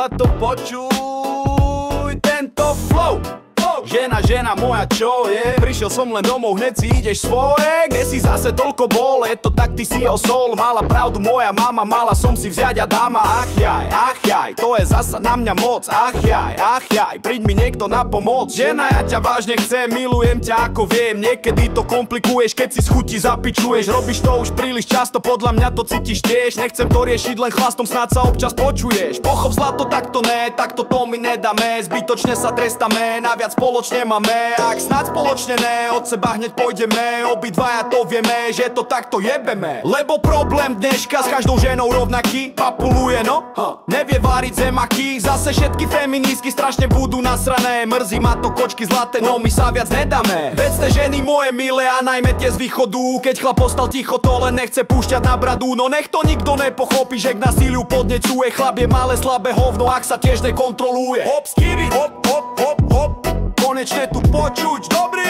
sa to počuj, tento flow. Žena, žena moja, čo je? Prišiel som len domov, hneď si ideš svoje. Kde si zase toľko bol, je to tak, ty si osol. Mala pravdu moja mama, mala som si vziať a dáma. Ach jaj, to je zasa na mňa moc. Ach jaj, príď mi niekto na pomoc. Žena, ja ťa vážne chcem, milujem ťa ako viem. Niekedy to komplikuješ, keď si z chuti zapičuješ. Robíš to už príliš často, podľa mňa to cítiš tiež. Nechcem to riešiť len chlastom, snáď sa občas počuješ. Pochop zlato, takto ne, takto to my nedáme. Zbytočne sa trestáme, naviac spoločne máme. Ak snáď spoločne ne, od seba hneď pôjdeme. Obidvaja to vieme, že to takto jebeme. Lebo problém dneška s každou ženou rovnaký. Papuluje no, nevie váriť zemaky. Zase všetky feministky strašne budú nasrané. Mrzí ma to kočky zlaté, no my sa viac nedáme. Vedzte ženy moje milé a najmä tie z východu. Keď chlap ostal ticho, to len nechce púšťať na bradu. No nech to nikto nepochopí, že k násiliu podnecuje. Chlap je malé slabé hovno, ak sa tiež nekontroluje. Hop, skiri, hop, hop, hop, hop. Konečne tu počuť, dobrý